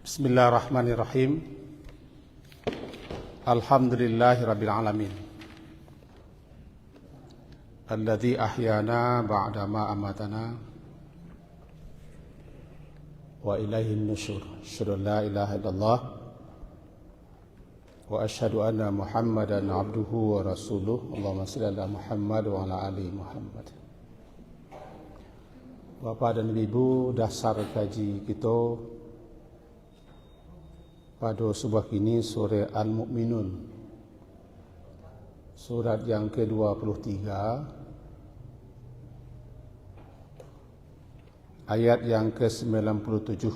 Bismillahirrahmanirrahim. Alhamdulillahirabbil alamin. Alladzi ahyana ba'da ma amatana wa ilaihin nusyur. Asyhadu an la ilaha illallah wa asyhadu anna Muhammadan abduhu wa rasuluh. Allahumma shalli ala Muhammad wa ala ali Muhammad. Bapak dan Ibu, dasar kaji kita pada sebuah kini surah Al-Mu'minun, surat yang ke-23, ayat yang ke-97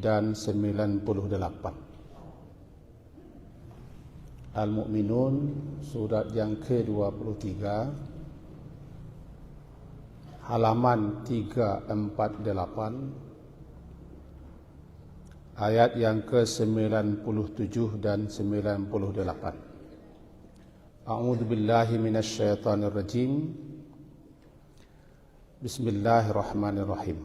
dan 98. Al-Mu'minun, surat yang ke-23, halaman 348, ayat yang ke-97 dan 98. A'udzu billahi minasy syaithanir rajim. Bismillahirrahmanirrahim.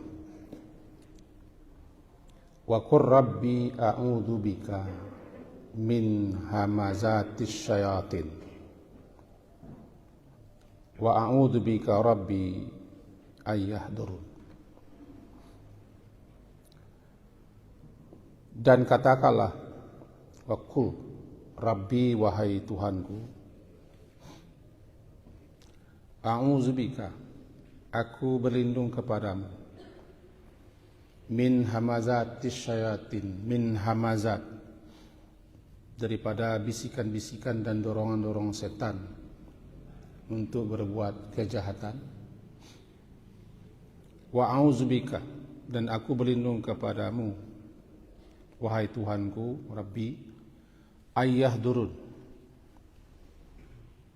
Wa qur rabbi a'udzu bika min hamazatis syayatin. Wa a'udzu bika rabbi ayyahdurun. Dan katakanlah, waqul Rabbi, wahai Tuhanku, a'udzubika, aku berlindung kepadamu, min hamazatis syayatin, min hamazat, daripada bisikan-bisikan dan dorongan-dorongan setan untuk berbuat kejahatan. Wa a'udzubika, dan aku berlindung kepadamu, wahai Tuhanku, Rabbi, ayyahdurun,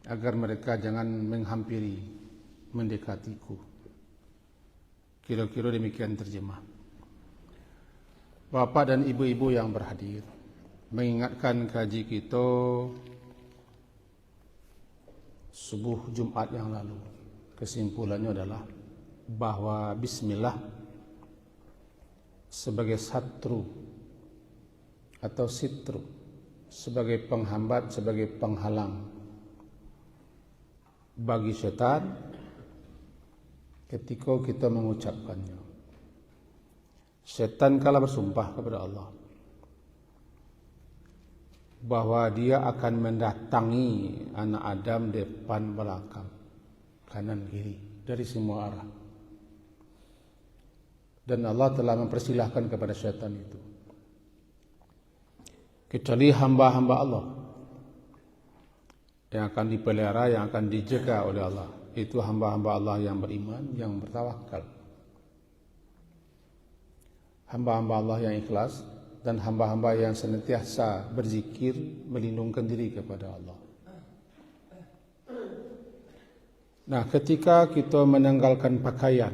agar mereka jangan menghampiri, mendekatiku. Kira-kira demikian terjemah. Bapak dan ibu-ibu yang berhadir, mengingatkan kaji kita subuh Jumat yang lalu. Kesimpulannya adalah bahwa bismillah sebagai satru atau sitru, sebagai penghambat, sebagai penghalang bagi setan ketika kita mengucapkannya. Setan kala bersumpah kepada Allah bahwa dia akan mendatangi anak Adam depan belakang, kanan kiri, dari semua arah. Dan Allah telah mempersilahkan kepada setan itu, kecuali hamba-hamba Allah yang akan dipelihara, yang akan dijaga oleh Allah. Itu hamba-hamba Allah yang beriman, yang bertawakal, hamba-hamba Allah yang ikhlas, dan hamba-hamba yang senantiasa berzikir, melindungkan diri kepada Allah. Nah, ketika kita menanggalkan pakaian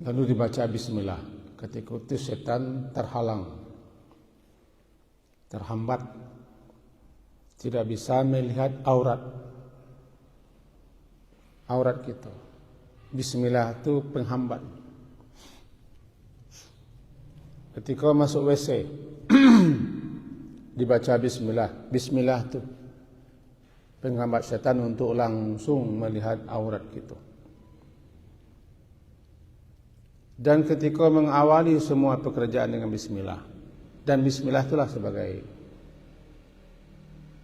lalu dibaca bismillah, ketika itu setan terhalang, terhambat, tidak bisa melihat aurat kita. Bismillah itu penghambat. Ketika masuk WC dibaca bismillah, bismillah itu penghambat setan untuk langsung melihat aurat kita. Dan ketika mengawali semua pekerjaan dengan bismillah, dan bismillah itulah sebagai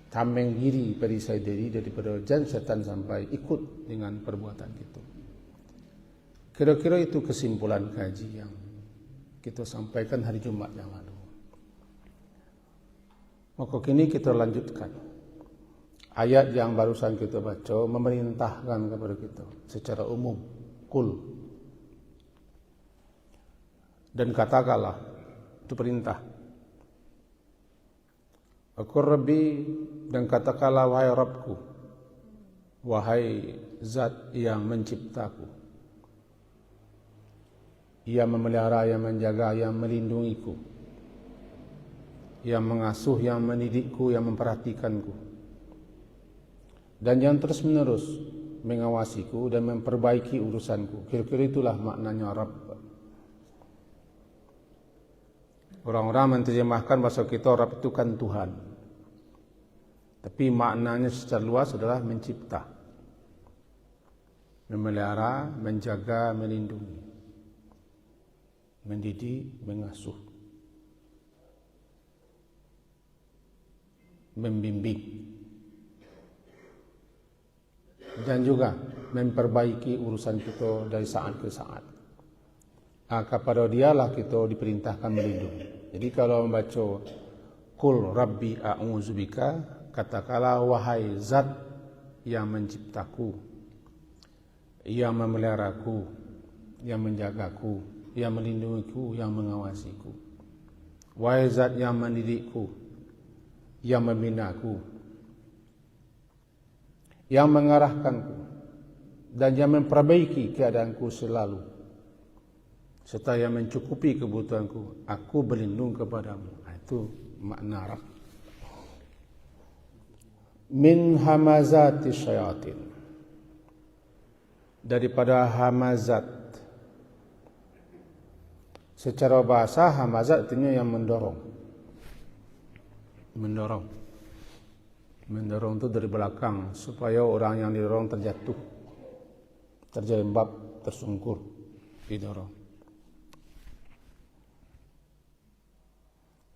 tameng diri, perisai diri daripada jan setan sampai ikut dengan perbuatan itu. Kira-kira itu kesimpulan kaji yang kita sampaikan hari Jumat yang lalu. Maka kini kita lanjutkan. Ayat yang barusan kita baca memerintahkan kepada kita secara umum, qul, dan katakanlah, itu perintah. Aku Rabbi, dan katakanlah, wahai Rabbku, wahai Zat yang menciptaku, yang memelihara, yang menjaga, yang melindungiku, yang mengasuh, yang mendidikku, yang memperhatikanku, dan yang terus menerus mengawasiku dan memperbaiki urusanku. Kira-kira itulah maknanya Rabb. Orang-orang menerjemahkan bahasa kita Rabb itu kan Tuhan. Tapi maknanya secara luas adalah mencipta, memelihara, menjaga, melindungi, mendidik, mengasuh, membimbing, dan juga memperbaiki urusan kita dari saat ke saat. Kepada dialah kita diperintahkan melindungi. Jadi kalau membaca Qul Rabbi a'udzubika, katakanlah wahai zat yang menciptaku, yang memeliharaku, yang menjagaku, yang melindungiku, yang mengawasiku. Wahai zat yang mendidikku, yang membinaku, yang mengarahkanku, dan yang memperbaiki keadaanku selalu, serta yang mencukupi kebutuhanku. Aku berlindung kepadamu. Itu makna Rabb. Min hamazati syayatin, daripada hamazat. Secara bahasa hamazat artinya yang mendorong. Mendorong itu dari belakang supaya orang yang didorong terjatuh, terjerembab, tersungkur, didorong.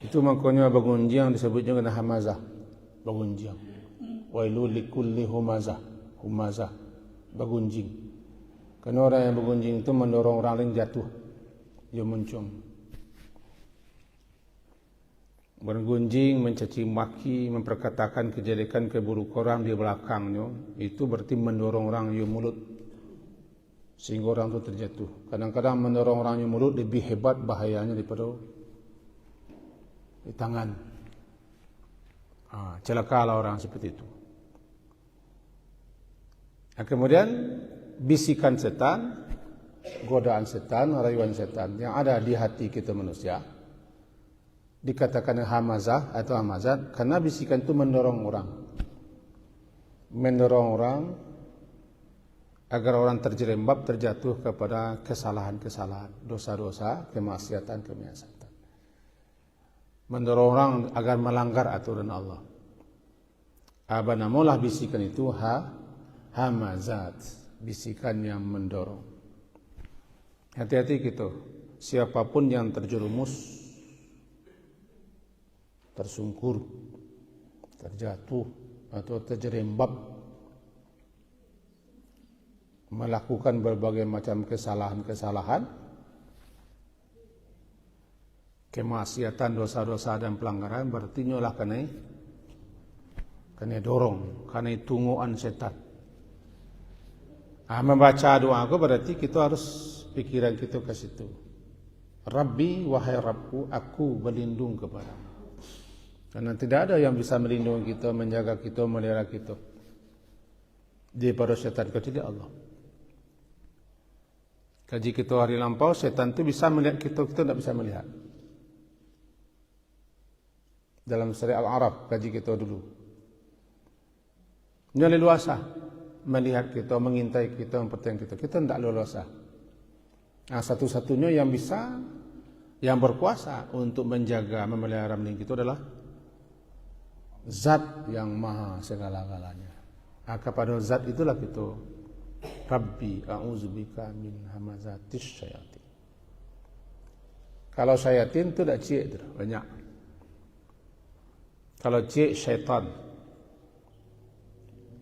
Itu makanya bagunjiang disebutnya dengan hamazah, bagunjiang. Wailul likulli humazah, bagunjing. Karena orang yang bagunjing itu mendorong orang lain jatuh, dia muncung. Bergunjing, mencaci maki, memperkatakan kejelekan keburukan orang di belakangnya, itu berarti mendorong orang yang mulut sehingga orang itu terjatuh. Kadang-kadang mendorong orang yang mulut lebih hebat bahayanya daripada di tangan. Celakalah orang seperti itu. Kemudian bisikan setan, godaan setan, rayuan setan yang ada di hati kita manusia dikatakan hamazah atau hamazat karena bisikan itu mendorong orang agar orang terjerembab, terjatuh kepada kesalahan-kesalahan, dosa-dosa, kemaksiatan. Mendorong orang agar melanggar aturan Allah. Namulah bisikan itu hamazat, bisikan yang mendorong. Hati-hati gitu. Siapapun yang terjerumus, tersungkur, terjatuh atau terjerembab melakukan berbagai macam kesalahan-kesalahan, kemaksiatan, dosa-dosa dan pelanggaran, berarti nyolah kena dorong, kena tungguan setan. Membaca doa aku berarti kita harus pikiran kita ke situ. Rabbi, wahai Rabbku, aku berlindung kepadamu. Karena tidak ada yang bisa melindungi kita, menjaga kita, melihara kita daripada setan kecuali Allah. Kaji kita hari lampau, setan itu bisa melihat kita tidak bisa melihat. Dalam surah Al-A'raf, kaji kita dulu. Dia leluasa melihat kita, mengintai kita, memperhatikan kita. Kita tidak leluasa. Satu-satunya yang bisa, yang berkuasa untuk menjaga, memelihara, melindungi kita adalah Zat yang maha segala-galanya. Kepada zat itulah kita Rabbi a'udzubika min hamazatis syayatin. Kalau syayatin itu tidak cik, banyak. Kalau cik syaitan.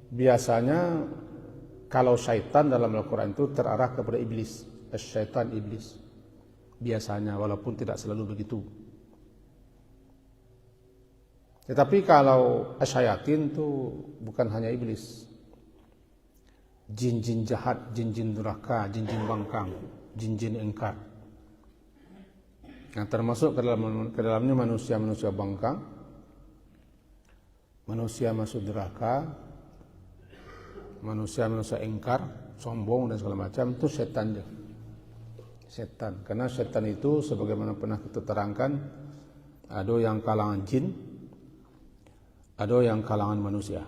Biasanya kalau syaitan dalam Al-Quran itu terarah kepada iblis. Syaitan iblis. Biasanya, walaupun tidak selalu begitu. Tetapi kalau syayatin itu bukan hanya iblis. Jin-jin jahat, jin-jin durhaka, jin-jin bangkang, jin-jin engkar. Yang termasuk ke dalamnya manusia-manusia bangkang, manusia-manusia durhaka, manusia-manusia engkar, sombong dan segala macam, itu setan je. Setan. Karena setan itu sebagaimana pernah kita terangkan, ada yang kalangan jin, ada yang kalangan manusia.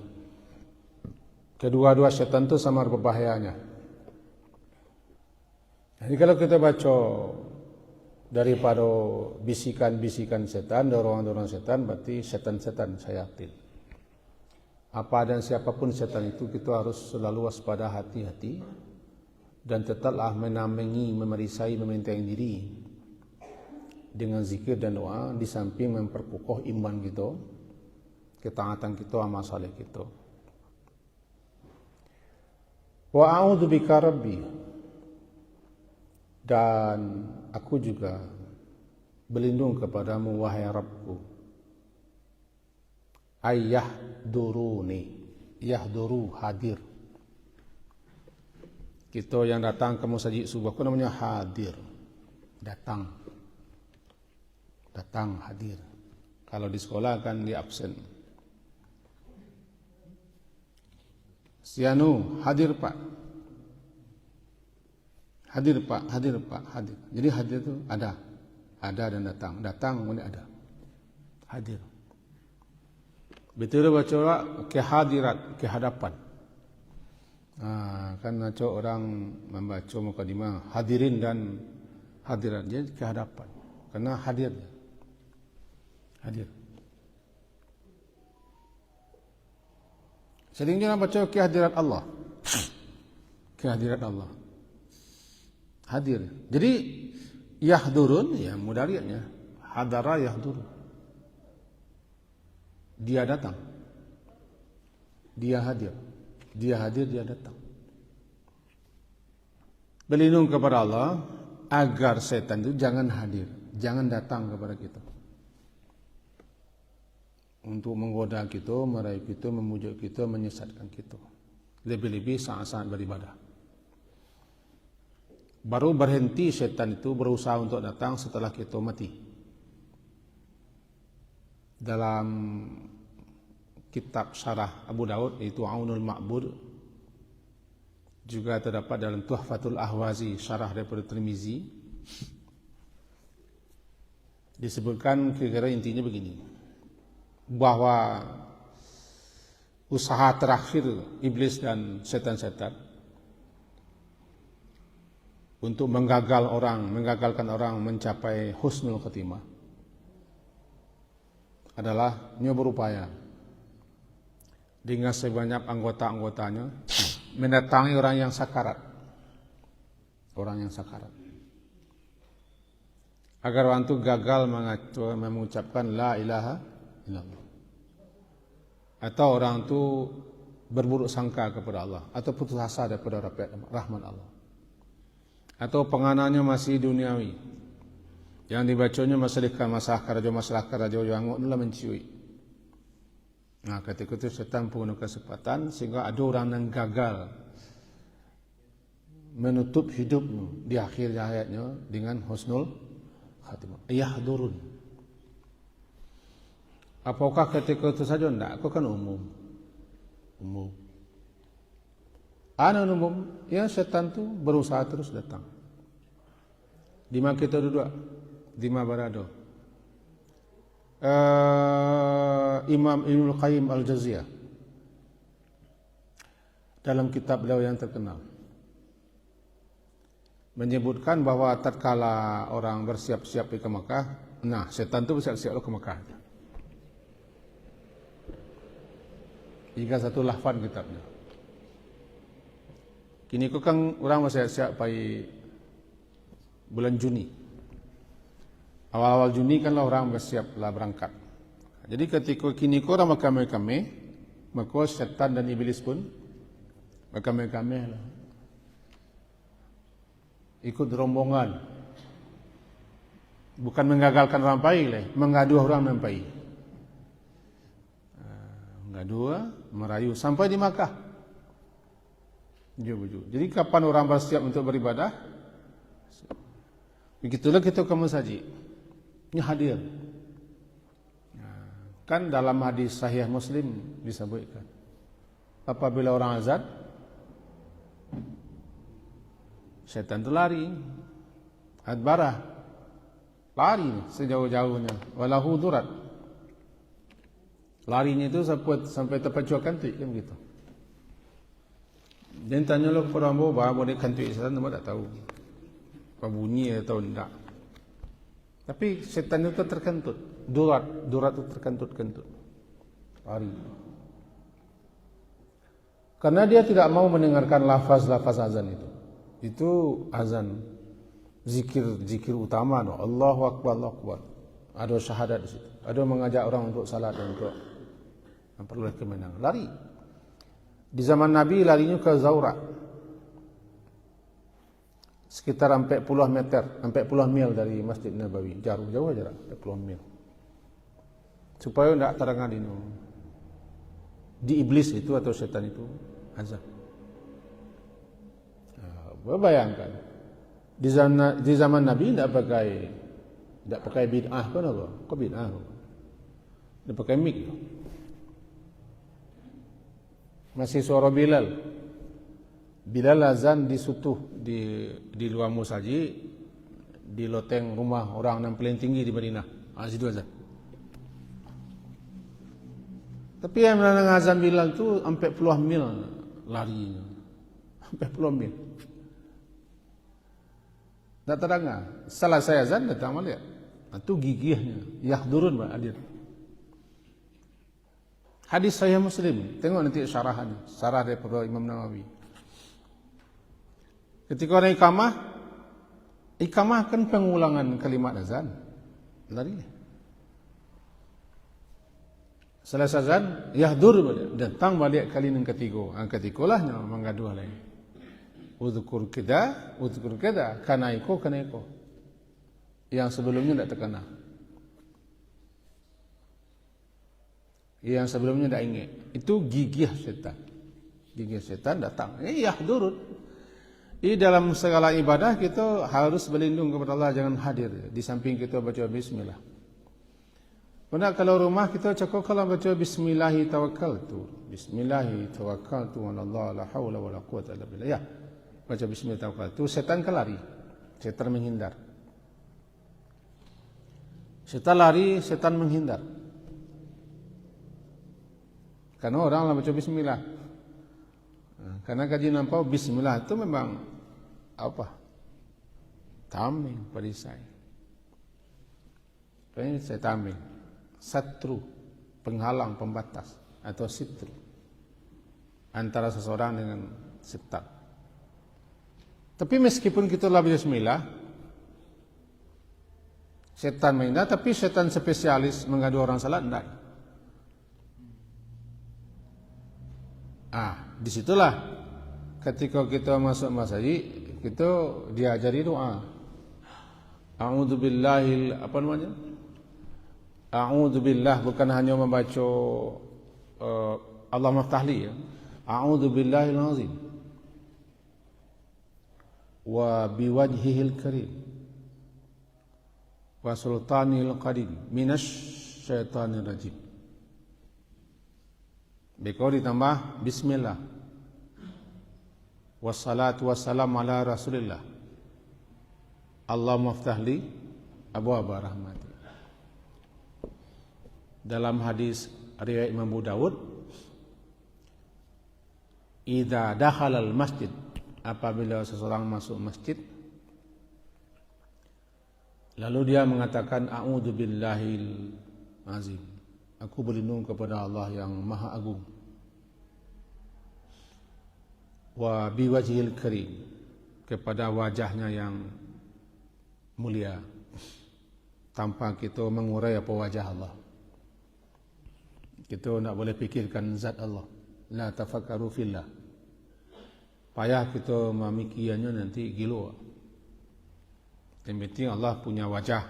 Kedua-dua setan itu sama berbahayanya. Jadi kalau kita baca daripada bisikan-bisikan setan, dorongan-dorongan setan, berarti setan-setan syaitan. Apa dan siapapun setan itu, kita harus selalu waspada, hati-hati, dan tetaplah menamengi, memerisai, mementing diri dengan zikir dan doa, di samping memperkokoh iman kita, ketaatan kita, amal saleh kita. Wa a'udzu bika rabbi, dan aku juga berlindung kepadamu wahai Rabbku. Ayyahduruni, yahduru, hadir. Kita yang datang ke masjid subuh, itu namanya hadir, datang, hadir. Kalau di sekolah kan di absen. Sianu, hadir Pak. Hadir Pak, hadir Pak, hadir. Jadi hadir itu ada dan datang. Datang kemudian ada, hadir. Betul baca orang kehadirat, kehadapan. Kan baca orang membaca mukadimah hadirin dan hadirat, jadi kehadapan. Karena hadir. Seringnya baca kehadirat Allah. Kehadirat Allah. Hadir. Jadi yahdurun, ya mudhari'nya. Hadara yahdurun. Dia datang. Dia hadir. Dia hadir, dia datang. Berlindung kepada Allah agar setan itu jangan hadir, jangan datang kepada kita. Untuk menggoda kita, merayu kita, memujuk kita, menyesatkan kita. Lebih-lebih saat-saat beribadah. Baru berhenti setan itu berusaha untuk datang setelah kita mati. Dalam kitab syarah Abu Daud, yaitu Aunul Ma'bud, juga terdapat dalam Tuhfatul Ahwazi, syarah daripada Tirmizi, disebutkan kira-kira intinya begini, bahwa usaha terakhir iblis dan setan-setan untuk menggagalkan orang mencapai husnul khotimah adalah dia berupaya dengan sebanyak anggota-anggotanya mendatangi orang yang sakarat, agar orang itu gagal mengucapkan la ilaha illallah, atau orang itu berburuk sangka kepada Allah, atau putus asa daripada rahmat Allah, atau penganannya masih duniawi, yang dibacanya masalah karajo yang adalah menciui. Nah, ketika itu setan penuh kesempatan sehingga ada orang yang gagal menutup hidupnya di akhir hayatnya dengan husnul khatimah. Yahdurun. Apakah ketika itu saja? Tidak, aku kan umum. Umum, ya setan itu berusaha terus datang. Di mana kita duduk? Di mana berada? Imam Ibnul Qayyim Al-Jauziyah dalam kitab beliau yang terkenal menyebutkan bahwa tatkala orang bersiap-siap ke Mekah, nah setan itu bersiap-siap ke Mekah. Hingga satu lafaz kitabnya. Kini kau kan orang bersiap-siap pai bulan Juni. Awal-awal Juni kanlah orang bersiaplah berangkat. Jadi ketika kini kau orang kami, maka setan dan iblis pun kami lah. Ikut rombongan. Bukan menggagalkan orang pai, mengadu orang mempai. Mengadu, merayu sampai di Makkah. Jadi kapan orang bersiap untuk beribadah? Begitulah kita ke masjid. Ini hadir. Kan dalam hadis sahih Muslim disebutkan, apabila orang azan, setan itu lari, adbarah, lari sejauh-jauhnya, walahu durat. Larinya itu sampai terpacu kantuk kan gitu. Dan tanya lo kepada orang bawa dia kantuk setan, dia tak tahu apa bunyi atau tidak. Tapi setan itu terkentut, durat itu terkentut-kentut, lari. Karena dia tidak mau mendengarkan lafaz-lafaz azan itu. Itu azan zikir utama, no. Allahu Akbar, Allahu Akbar. Ada syahadat di situ. Ada mengajak orang untuk salat dan untuk memperoleh kemenangan. Lari. Di zaman Nabi larinya ke Zaura. Sekitar 40 mil dari Masjid Nabawi. Jauh jarak 40 mil. Supaya tidak terangkan di iblis itu atau setan itu azab. Bayangkan di zaman Nabi tidak pakai bid'ah pun apa? Kok bid'ah? Dia pakai mic. Masih suara Bilal. Bilal azan di sutuh di luar musaji, di loteng rumah orang yang paling tinggi di Madinah. Situ azan. Tapi yang mendengar azan Bilal tu sampai puluhan mil lari. Sampai puluhan mil. Tak terdengar. Salah saya azan datang melihat. Itu gigihnya. Yahdurun hadir. Hadis Sahih Muslim. Tengok nanti syarahannya. Syarah daripada Imam Nawawi. Ketika orang ikamah kan pengulangan kalimat azan. Lari. Selesai azan, yahdur balik. Datang balik kali yang ketiga. Yang ketiga lah yang mengadu lagi. Udzukur keda. Kana iko. Yang sebelumnya tidak terkena. Yang sebelumnya tidak ingat. Itu gigih setan. Gigih setan datang. Yahdurun. Di dalam segala ibadah kita harus berlindung kepada Allah, jangan hadir di samping kita baca bismillah. Karena kalau rumah kita cukup kalau baca bismillahi tawakkaltu. Bismillahi tawakkaltu ala Allah la haula wala quwwata illa billah. Ya. Baca bismillah tawakkaltu, setan kelari. Setan menghindar. Setan lari, setan menghindar. Karena orang baca bismillah. Karena kaji nampak bismillah itu memang tameng perisai. Ini saya tameng. Satru, penghalang, pembatas atau sitru antara seseorang dengan setan. Tapi meskipun kita baca bismillah, setan menghindar, tapi setan spesialis mengadu orang salat enggak. Disitulah ketika kita masuk masjid, kita diajari doa. A'udzubillahil A'udzubillah, bukan hanya membaca Allah maftahli ya. A'udzubillahil azim wa biwajhihil karim wa sultanil qadim minasy syaitanir rajim. Beko ditambah bismillah. Wassalatu wassalamu ala Rasulillah. Allahumma aftahli abwaaba rahmati. Dalam hadis riwayat Imam Abu Dawud, idza dakhala al-masjid, apabila seseorang masuk masjid lalu dia mengatakan a'udzu billahil azim. Aku berlindung kepada Allah yang Maha Agung. Wa biwajhil karim, kepada wajahnya yang mulia, tanpa kita mengurai apa wajah Allah. Kita tak boleh fikirkan zat Allah. La tafakkaru fillah. Payah kita memikirkannya nanti gila. Yang penting Allah punya wajah.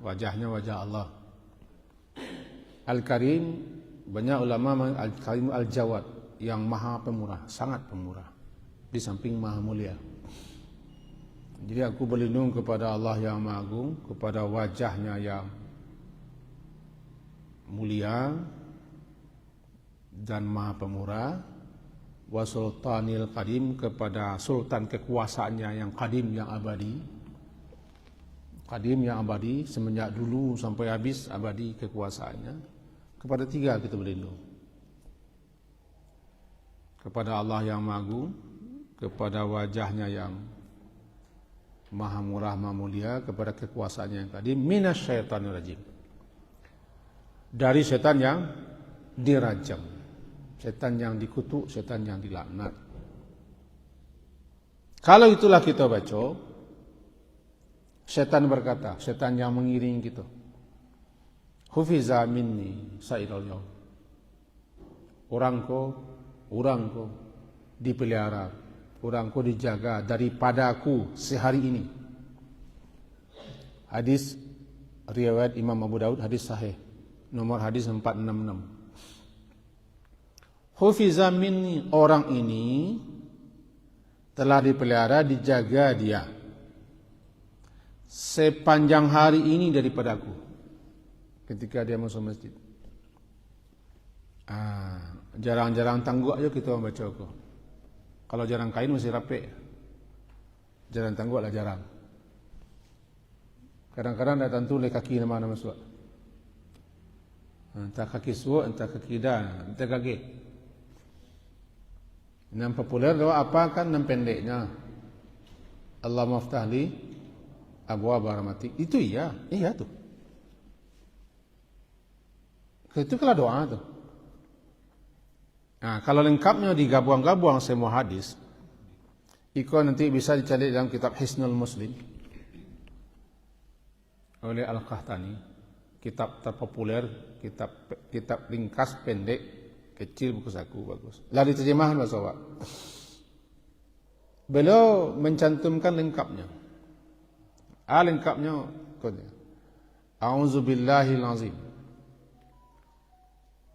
Wajahnya wajah Allah. Al-Karim, banyak ulama Al-Karim Al-Jawad, yang maha pemurah, sangat pemurah, di samping maha mulia. Jadi aku berlindung kepada Allah yang Maha Agung, kepada wajahnya yang mulia dan maha pemurah, wa sultanil qadim, kepada sultan kekuasaannya yang qadim, yang abadi. Qadim yang abadi, semenjak dulu sampai habis abadi kekuasaannya. Kepada tiga kita berlindung. Kepada Allah yang Maha Agung, kepada wajahnya yang Maha murah, maha mulia kepada kekuasaannya yang tadi. Minasyaitonir rajim. Dari setan yang dirajam. Setan yang dikutuk, setan yang dilaknat. Kalau itulah kita baca, setan berkata, setan yang mengiringi kita. Hufiza minni sa'idal yaum. Orangku dipelihara, orangku dijaga daripadaku sehari ini. Hadis riwayat Imam Abu Daud, hadis sahih, nomor hadis 466. Hufiza minni, orang ini telah dipelihara, dijaga dia sepanjang hari ini daripadaku ketika dia masuk masjid. Jarang-jarang tangguk aja kita membaca kok. Kalau jarang kain masih rapi. Jarang tangguk lah jarang. Kadang-kadang dah tentu le kaki nama masuk. Entah kaki suuk, entah kaki dah, entah kaki. Yang populer doa apa kan yang pendeknya. Allah maftah li abwaab rahmatik. Itu iya tuh. Itu kalau doa tuh. Nah, kalau lengkapnya digabung-gabung semua hadis, ikut nanti bisa dicari dalam kitab Hisnul Muslim oleh Al-Qahtani, kitab terpopuler, kitab ringkas pendek kecil, buku saku bagus. Lah diterjemahkan bahasa Arab. Beliau mencantumkan lengkapnya. Lengkapnya kodnya. A'udzubillahil azim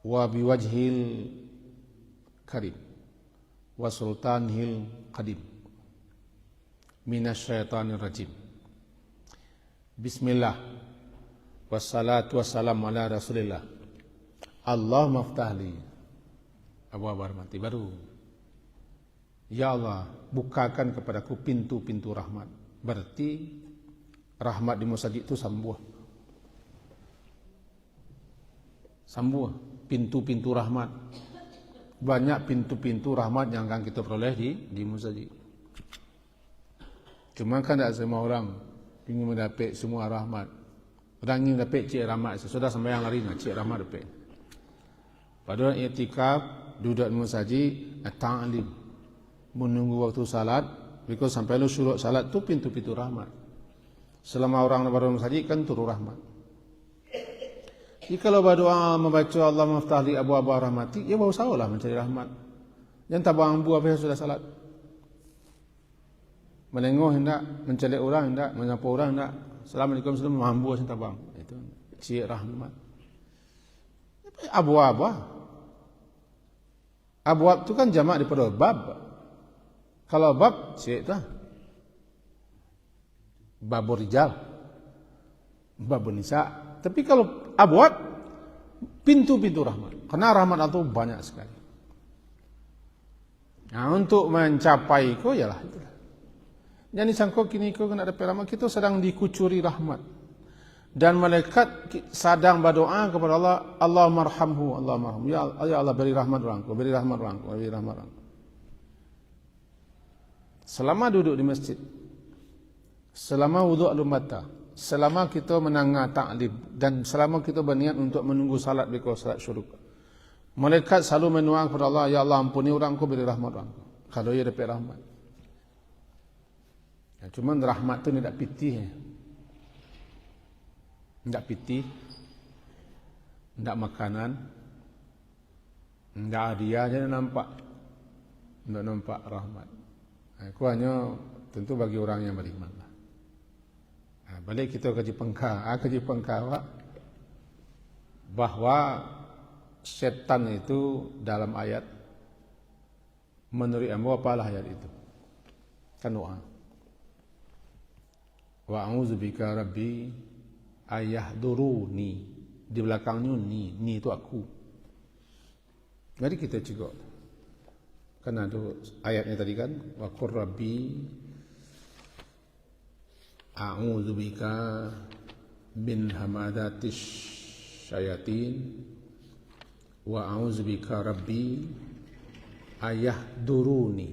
wa biwajhil karim wa sultanil qadim minasyaitonir rajim. Bismillah wassalatu wassalamu ala rasulillah. Allah maftahli abwaab rahmati. Baru ya Allah, bukakan kepadaku pintu-pintu rahmat. Berarti rahmat di masjid itu sambuh pintu-pintu rahmat. Banyak pintu-pintu rahmat yang akan kita peroleh di masjid. Cuma kan tak semua orang ingin mendapat semua rahmat. Orang ingin mendapat cik rahmat, sudah sembahyang hari nak cik rahmat dapat. Padahal i'tikaf, duduk di masjid, ta'lim, menunggu waktu salat, because sampai lu syuruk salat tu pintu-pintu rahmat. Selama orang baru masjid kan turun rahmat. Jika kalau berdoa membaca Allah maftah li abwaab rahmati, ya baru sahulah mencari rahmat. Yang tak bang buah apa sudah salat. Melengok hendak, mencari orang hendak, menyapa orang hendak. Assalamualaikum warahmatullahi wabarakatuh, mambu hendak bang. Itu cik rahmat. Abwaab. Abwaab tu kan jamak daripada bab. Kalau bab cik tu babur rijal, babur nisa. Tapi kalau abwab, pintu-pintu rahmat. Karena rahmat itu banyak sekali. Nah, untuk mencapai itu ialah itulah. Jadi sangko kini kau kena dapat rahmat, kita sedang dikucuri rahmat. Dan malaikat sedang berdoa kepada Allah, Allah marhamhu, Allah marhamhu. Ya Allah beri rahmat orangku, beri rahmat orangku, beri rahmat orangku. Selama duduk di masjid, selama wuduk al-mata, selama kita menangah ta'lim, dan selama kita berniat untuk menunggu salat bikau salat syuruk, malaikat selalu menuang kepada Allah, ya Allah ampuni orangku, beri rahmat orangku. Kalau ia dapat rahmat. Ya, cuma rahmat tu tidak pitih. Tidak pitih, tidak makanan, tidak hadiah, jadi nampak. Tidak nampak rahmat. Aku hanya tentu bagi orang yang beriman. Balik kita kaji pengkah bahwa setan itu dalam ayat, menurut ambo apalah ayat itu? Kan doa. Wa a'udzubika rabbi ayahduruni, di belakangnya ni itu aku. Mari kita cakap. Kan ada ayatnya tadi kan, wa qur rabbi a'udzubika min hamadatis syayatin wa a'udzubika rabbi ayahduruni.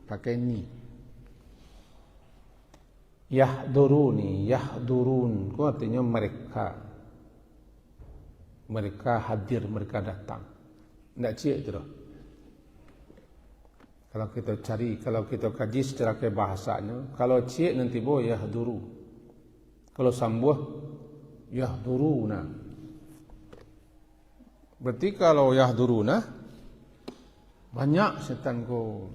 Pakai ni. Yahduruni, yahdurun, itu artinya mereka. Mereka hadir, mereka datang. Tidak cik itu dah. Kalau kita cari, kalau kita kaji secara kebahasanya, kalau cik nanti boleh yahduru. Kalau sambuh, yahduruna. Berarti kalau yahduruna, banyak setan ko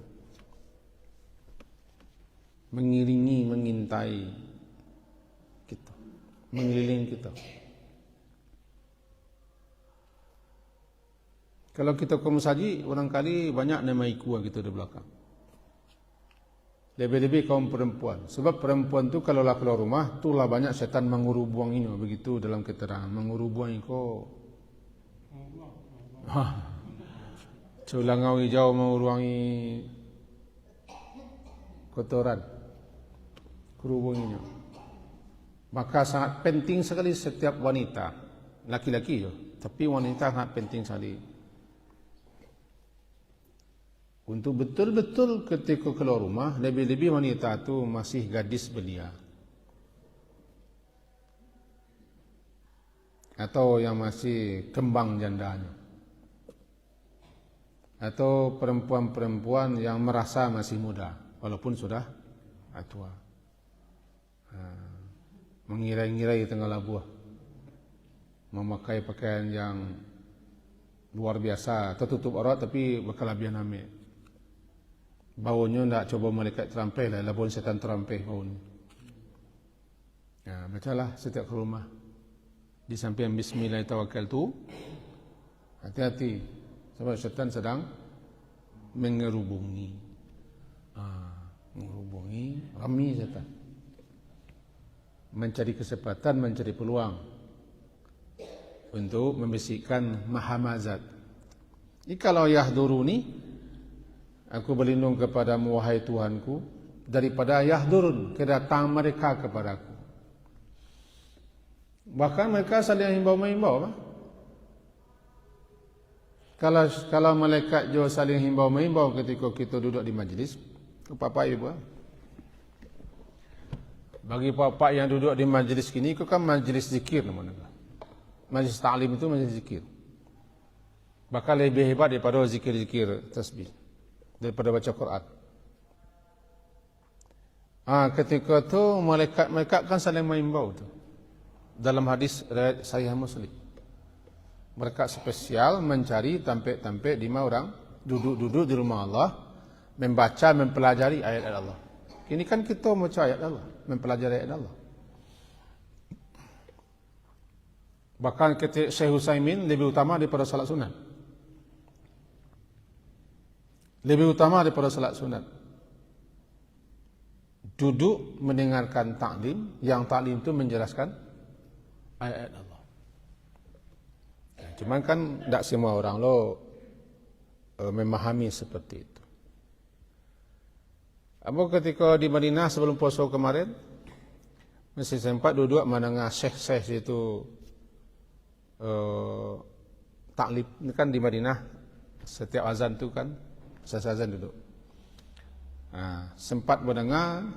mengiringi, mengintai kita, mengelilingi kita. Kalau kita ke masjid, barangkali banyak nama ikut kita di belakang. Lebih-lebih kaum perempuan. Sebab perempuan tu kalau lah keluar rumah, itulah banyak setan mengurubuanginya. Begitu dalam keterangan. Mengurubuangi ko. Culangau hijau mengurubuangi kotoran. Kurubuanginya. Maka sangat penting sekali setiap wanita. Laki-laki je. Tapi wanita sangat penting sekali. Untuk betul-betul ketika keluar rumah, lebih-lebih wanita itu masih gadis belia. Atau yang masih kembang jandanya. Atau perempuan-perempuan yang merasa masih muda, walaupun sudah tua. Mengirai-ngirai tengah labuh. Memakai pakaian yang luar biasa, tertutup aurat tapi berkelebihan ambil. Baunya tidak coba malaikat terampai lah, labun setan terampai baunya. Ya, bacalah setiap ke rumah. Di samping Bismillahirrahmanirrahim, hati-hati. Sebab setan sedang mengerubungi. Mengerubungi, rami setan. Mencari kesempatan, mencari peluang. Untuk membisikkan mahamazat. Kalau yahduruni, aku berlindung kepadamu wahai Tuhanku daripada yahdurun, kedatangan mereka kepadaku. Bahkan mereka saling himbau-himbau apa? Kalau malaikat jo saling himbau-himbau ketika kita duduk di majlis, apa-apa ibu? Bagi bapak yang duduk di majlis kini, itu kan majlis zikir namanya. Majlis ta'lim itu majlis zikir. Bahkan lebih hebat daripada zikir-zikir tasbih. Daripada baca Quran. Ketika tu malaikat kan saling mengimbau tu. Dalam hadis riwayat Sahih Muslim. Mereka spesial mencari tampik-tampik di mana orang duduk-duduk di rumah Allah, membaca, mempelajari ayat-ayat Allah. Ini kan kita membaca ayat Allah, mempelajari ayat Allah. Bahkan ketika Syekh Utsaimin lebih utama daripada salat sunat. Lebih utama daripada salat sunat. Duduk mendengarkan taklim, yang taklim itu menjelaskan ayat-ayat Allah. Cuma kan tidak semua orang memahami seperti itu. Apa ketika di Madinah sebelum puasa kemarin, masih sempat duduk mendengar syekh-syekh itu taklim. Ini kan di Madinah setiap azan itu kan selesai azan duduk. Sempat mendengar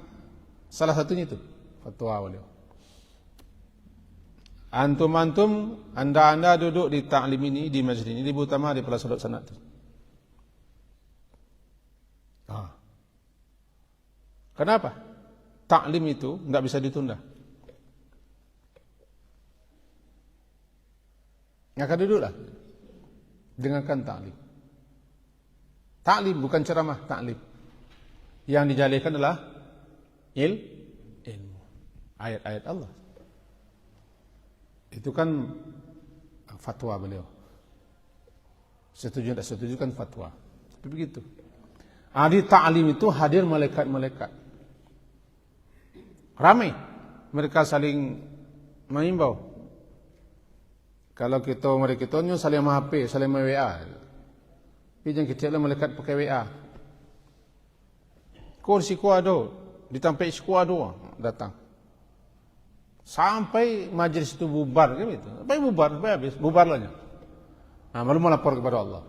salah satunya itu fatwa beliau. Antum-antum, anda duduk di taklim ini, di majlis ini lebih utama daripada salat sunat itu. Kenapa? Taklim itu tidak bisa ditunda. Akan duduklah. Dengarkan taklim. Taklim bukan ceramah, taklim. Yang dijalankan adalah ilmu. Ayat-ayat Allah. Itu kan fatwa beliau. Setuju tak setuju kan fatwa. Tapi begitu. Di ta'lim itu hadir malaikat-malaikat. Ramai. Mereka saling mengimbau. Kalau mereka saling HP, saling WA. Tapi jangan kecil malaikat pakai WA. Kursi kuado, ditampai kuado datang. Sampai majlis itu bubar kan gitu. Sampai bubar, sampai habis, bubarlahnya. Baru melapor kepada Allah.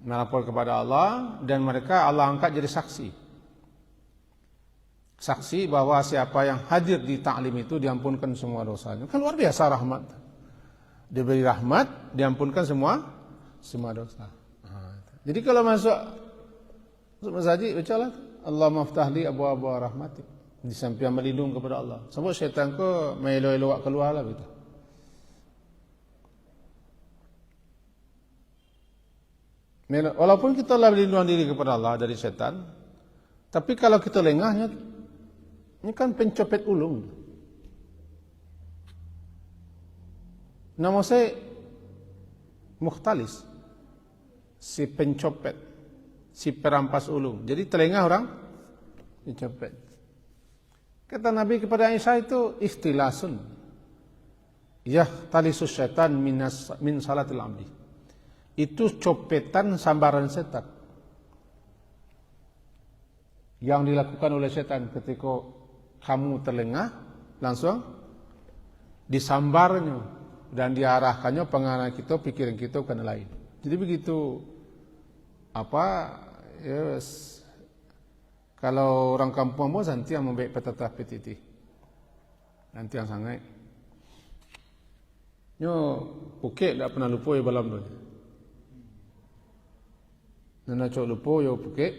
Melapor kepada Allah dan mereka Allah angkat jadi saksi. saksi bahwa siapa yang hadir di ta'lim itu diampunkan semua dosanya. Kan luar biasa rahmat. Diberi rahmat, diampunkan semua dosa. Jadi kalau masuk masjid bacalah Allahumma ftahli abwaaba rahmatik. Di samping melindung kepada Allah. Sebab syaitan ko melo-elo keluar lah gitu. Walaupun kita lah berlindung diri kepada Allah dari syaitan, tapi kalau kita lengahnya, ini kan pencopet ulung. Nama saya Mukhtalis, si pencopet, si perampas ulung. Jadi telengah orang pencopet. Kata Nabi kepada Aisyah itu ikhtilasun. Yahtalisus syaitan min salatil abdi. Itu copetan sambaran setan yang dilakukan oleh setan ketika kamu terlengah, langsung disambarnya dan diarahkannya pengarah kita, pikiran kita ke lain. Jadi begitu kalau orang kampung mau nanti yang membaik petatah petiti nanti yang sangat nyo Phuket tak pernah lupa ya balam tu. Nana cok lupa yo Phuket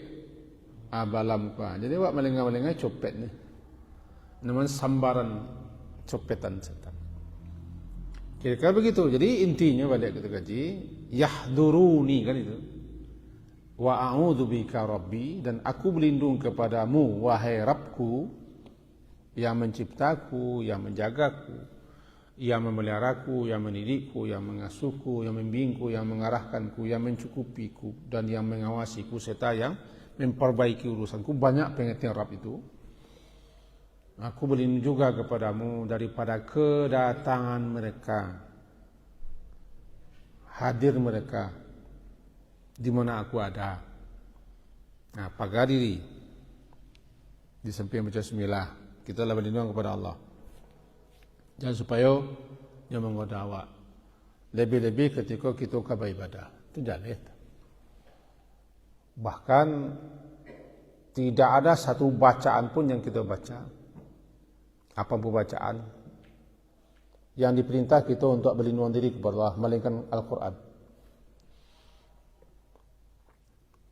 balam ka. Jadi awak melengah-melengah copet ni. Namanya sambaran copetan setan. Kira-kira begitu. Jadi intinya balik kita kaji, yahduruni kan itu. Wa a'udzu bika rabbi, dan aku berlindung kepadamu wahai Rabbku yang menciptaku, yang menjagaku, yang memeliharaku, yang mendidikku, yang mengasuhku, yang membimbingku, yang mengarahkanku, yang mencukupiku dan yang mengawasiku serta yang memperbaiki urusanku. Banyak pengertian Rabb itu. Aku berlindung juga kepadamu daripada kedatangan mereka, hadir mereka di mana aku ada. Nah, pagar diri di samping baca bismillah, kita lah berlindung kepada Allah. Jangan supaya dia menggoda awak. Lebih-lebih ketika kita kabar ibadah. Itu jalan. Bahkan tidak ada satu bacaan pun yang kita baca, apapun bacaan yang diperintah kita untuk berlindung diri kepada Allah, melainkan Al-Quran.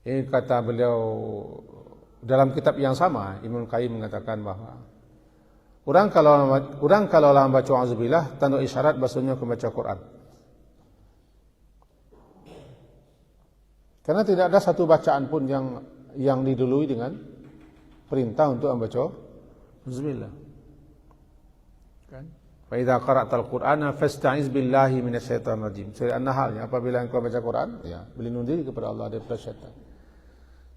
Ini kata beliau dalam kitab yang sama, Ibnu Qayyim mengatakan bahawa orang kalau lah baca auzubillah, tanda isyarat bahasanya membaca Quran. Karena tidak ada satu bacaan pun yang didului dengan perintah untuk membaca auzubillah. Kan? Fa idza qara'tal Qur'ana fasta'iz billahi minasyaitonir rajim. Surah An-Nahl, apabila engkau baca Quran, ya, berlindung diri kepada Allah daripada syaitan.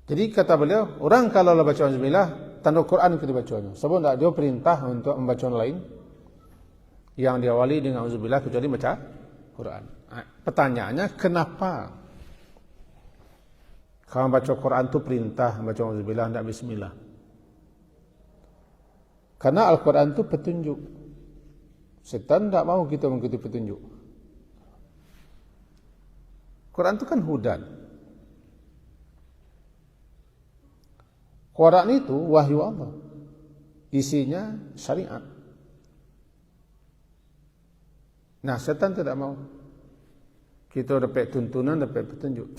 Jadi kata beliau, orang kalau baca auzubillah, tanda Quran kita bacanya. Sebab tidak dia perintah untuk membaca lain yang diawali dengan auzubillah kecuali baca Quran. Pertanyaannya, kenapa kalau baca Quran itu perintah baca auzubillah, tidak bismillah? Karena Al-Quran itu petunjuk. Setan tidak mau kita mengikuti petunjuk. Quran itu kan hudan. Quran itu wahyu Allah. Isinya syariat. Nah, setan tidak mau. Kita dapat tuntunan, dapat petunjuk.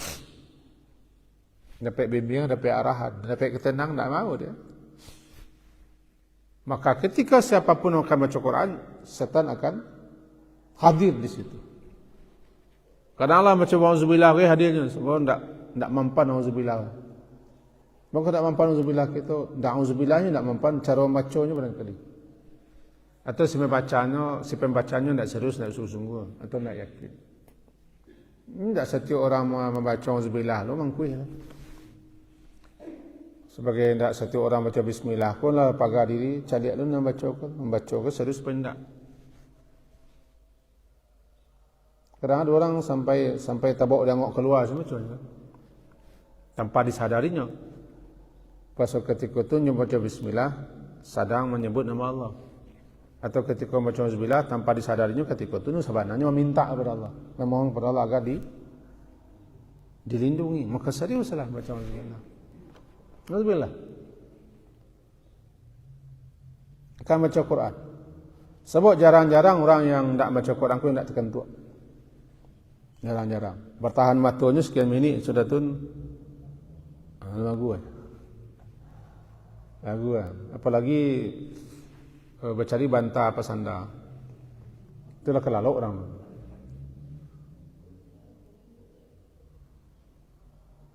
Dapat bimbingan, dapat arahan, dapat ketenangan, tidak mau dia. Maka ketika siapapun akan baca Quran, setan akan hadir di situ. Kadang-kadang baca auzubillah hadirnya, sebab tidak mempan auzubillah. Maka tak mampan auzubillah kita, tak auzubillahnya tak mampan cara membacanya barangkali. Atau si pembacanya tidak serius, tidak sungguh-sungguh, atau tidak yakin. Tidak setiap orang membaca auzubillah, lo mangkui lah. Sebagai tidak setiap orang baca bismillah pun lah pagar diri, cari lu nak membaca ke serius pun tidak. Kadang ada orang sampai tabak dengok keluar semacam tu, tanpa disadarinya. Pasal ketika itu membaca bismillah sedang menyebut nama Allah. Atau ketika membaca auzubillah tanpa disadarinya ketika itu sebenarnya meminta kepada Allah, memohon kepada Allah agar dilindungi. Maka seriuslah baca auzubillah. Auzubillah. Akan baca Quran. Sebab jarang-jarang orang yang tak baca Quran ku tak terkentuk. Jarang-jarang. Bertahan matanya sekian minit sudah tu lagu. Lagu. Apalagi bercari bantah apa sanda. Itulah kelalok orang.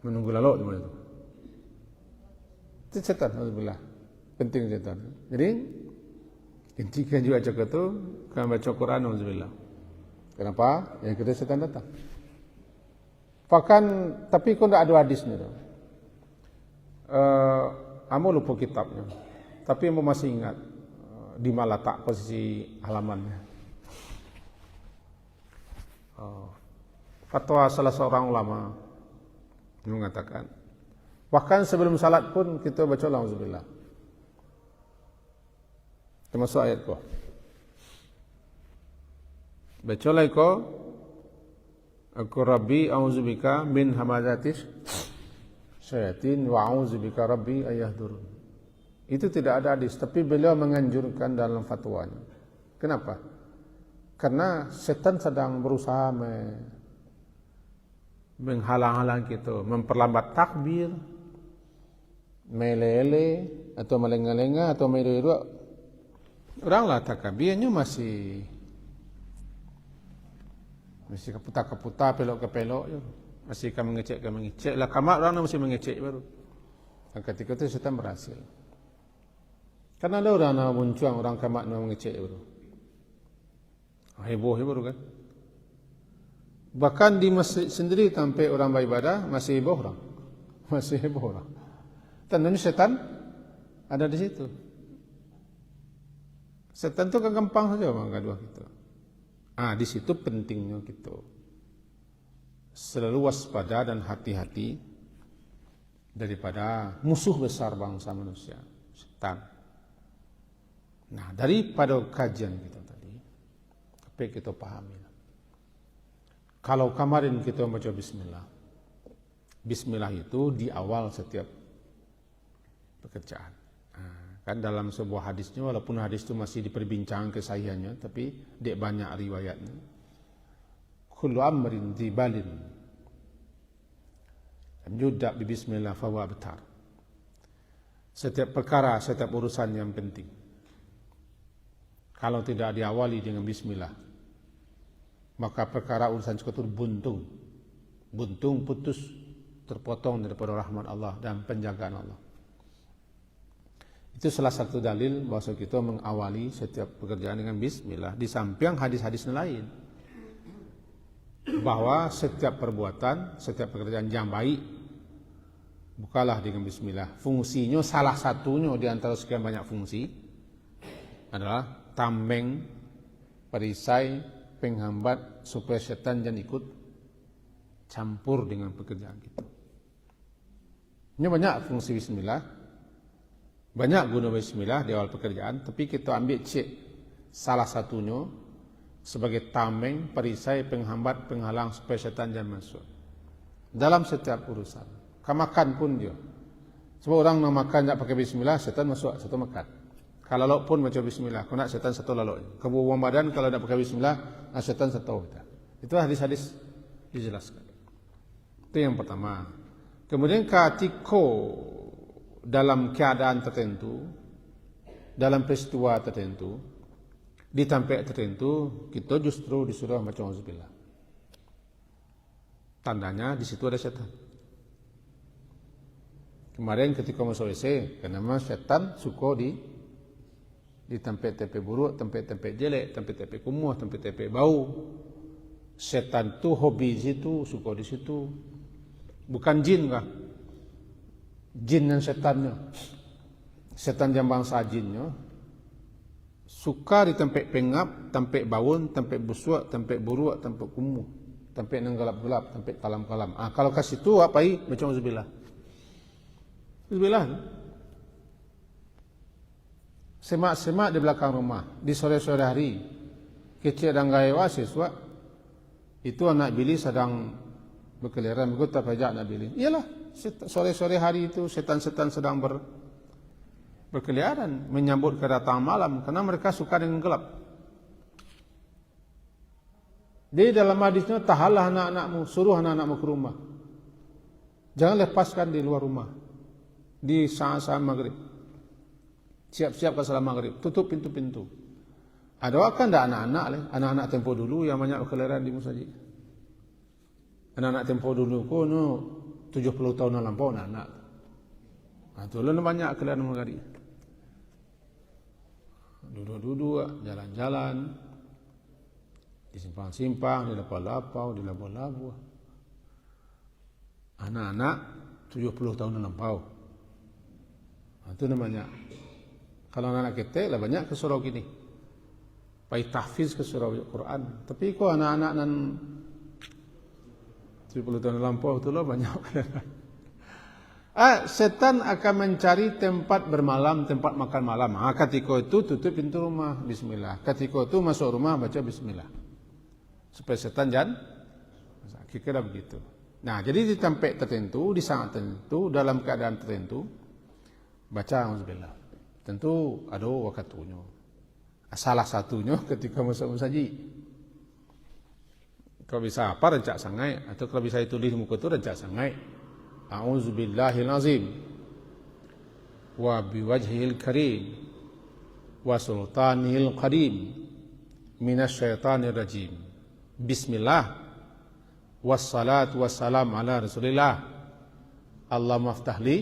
Menunggu lalok di mana itu. Itu setan, alhamdulillah. Penting setan. Jadi intikan juga cakap itu kan baca Quran, alhamdulillah. Kenapa? Yang kedua setan datang. Bahkan tapi kau tidak ada hadisnya. Amo lupa kitabnya. Tapi amo masih ingat di mana letak posisi halamannya. Fatwa salah seorang ulama mengatakan, bahkan sebelum salat pun kita baca alhamdulillah. Termasuk ayat ko. Baca lagi ko. Aku Rabbi a'udzubika min hamazatis syayatin wa a'udzubika Rabbi ayahdurun. Itu tidak ada hadis, tapi beliau menganjurkan dalam fatwanya. Kenapa? Karena setan sedang berusaha menghalang-halang kita, memperlambat takbir, melele atau melenga-lenga atau meriru. Oranglah takbirnya masih keputar-keputar, pelok-kepelok je. Masih kan mengecek lah. Kamak orang masih mengecek baru. Dan ketika itu setan berhasil. Karena ada orang nak muncul orang kamak nak mengecek baru. Heboh baru kan. Bahkan di masjid sendiri sampai orang beribadah masih heboh orang. Masih heboh orang. Tandanya setan ada di situ. Setan itu kan gampang saja menggaduh kita. Di situ pentingnya kita selalu waspada dan hati-hati daripada musuh besar bangsa manusia, setan. Nah, daripada kajian kita tadi, apa yang kita pahami? Kalau kemarin kita baca Bismillah, Bismillah itu di awal setiap pekerjaan. Kan dalam sebuah hadisnya, walaupun hadis itu masih diperbincangkan kesahihannya, tapi dek banyak riwayatnya. Kullu amrin dzibalin yubda bi bismillah fahuwa abtar. Setiap perkara, setiap urusan yang penting, kalau tidak diawali dengan bismillah, maka perkara urusan itu buntung, putus, terpotong daripada rahmat Allah dan penjagaan Allah. Itu salah satu dalil bahwa kita mengawali setiap pekerjaan dengan bismillah. Di samping hadis-hadis lain, bahwa setiap perbuatan, setiap pekerjaan yang baik, bukalah dengan bismillah. Fungsinya salah satunya di antara sekian banyak fungsi adalah tameng, perisai, penghambat supaya setan jangan ikut campur dengan pekerjaan kita. Ini banyak fungsi bismillah. Banyak guna bismillah di awal pekerjaan, tapi kita ambil cek salah satunya sebagai tameng, perisai, penghambat, penghalang supaya setan jangan masuk. Dalam setiap urusan. Makan pun dia. Sebab orang nak makan tak pakai bismillah, setan masuk, satu makan. Kalau lauk pun macam bismillah, kalau nak setan satu lauk. Kebuang badan kalau tak pakai bismillah, setan satu. Itu hadis-hadis dijelaskan. Itu yang pertama. Kemudian ketika dalam keadaan tertentu, dalam peristiwa tertentu, di tempat tertentu, kita justru disuruh macam auzubillah. Tandanya di situ ada setan. Kemarin ketika masuk WC, karena setan suka di tempat-tempat buruk, tempat-tempat jelek, tempat-tempat kumuh, tempat-tempat bau. Setan tu hobi di situ, suka di situ. Bukan jin kah? Jin dan setannya, setan yang bangsa jinnya suka di tempat pengap, tempat bawun, tempat busuk, tempat buruk, tempat kumuh, tempat yang gelap-gelap, tempat kalam-kalam. Kalau ke situ apa macam auzubillah. Auzubillah. Semak-semak di belakang rumah, di sore-sore hari, kecil dan gaya siswa, itu anak bili sedang berkeliaran, begitu pajak anak bili. Iyalah. Sore-sore hari itu setan-setan sedang berkeliaran menyambut kedatangan malam karena mereka suka dengan gelap. Di dalam hadisnya, tahanlah anak-anakmu, suruh anak-anakmu ke rumah. Jangan lepaskan di luar rumah. Di saat-saat maghrib. Siap-siap ke salat maghrib. Tutup pintu-pintu. Ada kan ada anak-anak, anak-anak tempo dulu yang banyak berkeliaran di masjid. Anak-anak tempo dulu ko 70 tahun yang lampau anak-anak. Itu banyak keliaran maghrib. Duduk-duduk, jalan-jalan, di simpang-simpang, di lapau-lapau, di labu-labu. Anak-anak 70 tahun lampau. Itu namanya. Kalau anak kita lah banyak ke surau gini. Pai tahfiz ke surau Quran. Tapi kok anak-anak nan 70 tahun lampau itu lah banyak. Setan akan mencari tempat bermalam, tempat makan malam. Ketika itu tutup pintu rumah, bismillah. Ketika itu masuk rumah, baca bismillah. Supaya setan jangan, kira-kira begitu. Nah, jadi di tempat tertentu, di saat tertentu, dalam keadaan tertentu, baca auzubillah. Tentu ada waktunya. Salah satunya ketika masuk masjid. Kalau bisa apa, rencak sangai. Atau kalau bisa tulis muka itu, rencak sangai. A'udzubillahil azim wa biwajhil karim wa sultanil qadim minasyaitanir rajim. Bismillah wassalatu wassalam ala Rasulillah. Allahumma aftahli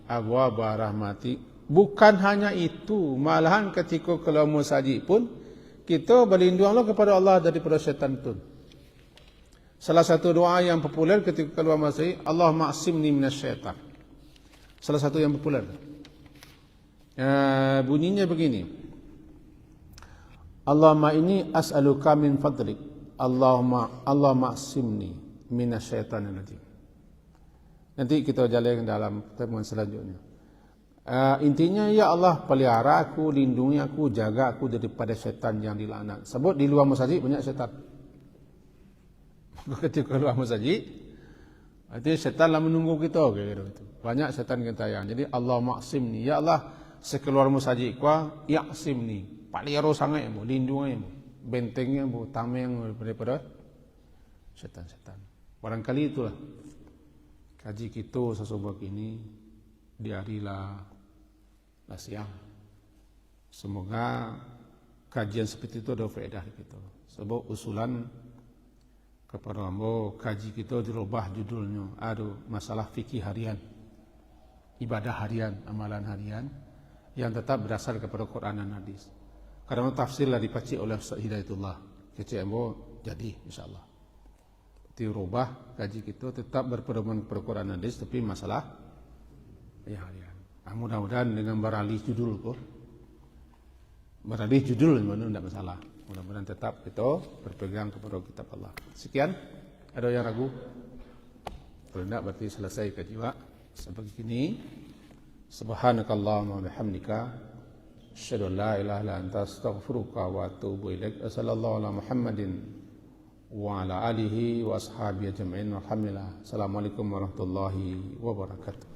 abwaaba rahmati. Bukan hanya itu, malahan ketika keluar masjid pun kita berlindunglah kepada Allah daripada syaitan itu. Salah satu doa yang populer ketika keluar masjid, Allahumma asimni minasyaitan. Salah satu yang populer. Bunyinya begini. Allahumma inni as'aluka min fadlik. Allahumma asimni minasyaitanir rajim. Nanti kita jalan dalam pertemuan selanjutnya. Intinya, ya Allah, pelihara aku, lindungi aku, jaga aku daripada syaitan yang dilaknat. Sebut di luar masjid banyak syaitan. Ketika keluar masjid, artinya syaitan lah menunggu kita. Gitu. Banyak syaitan gentayangan. Jadi Allah maksimni, ya Allah, sekeluar masjid kuah, yaksimni, palihara sangat mu, lindungi mu, bentengnya mu, tameng daripada syaitan-syaitan. Barangkali itulah kaji kita sesuatu ini di hari lah siang. Semoga kajian seperti itu ada faedah kita. Sebab usulan kepada ambo kaji kita dirubah judulnya. Ada masalah fikih harian, ibadah harian, amalan harian yang tetap berdasar kepada Quran dan hadis. Karena tafsirlah dipaci oleh Ustaz Hidayatullah. Kecik ambo jadi insyaAllah. Dirubah kaji kita tetap berpedoman kepada Quran dan hadis, tapi masalah ya harian. Mudah-mudahan dengan beralih judul kok. Beralih judul mana tidak masalah. Mudah-mudahan tetap kita berpegang kepada kitab Allah. Sekian. Ada yang ragu? Kalau tidak berarti selesai kaji wa. Sampai sini. Subhanakallahumma wa bihamdika asyhadu an la ilaha illa anta astaghfiruka wa atubu ilaik. Sallallahu ala Muhammadin wa ala alihi wa ashabihi ajma'in. Alhamdulillah. Assalamualaikum warahmatullahi wabarakatuh.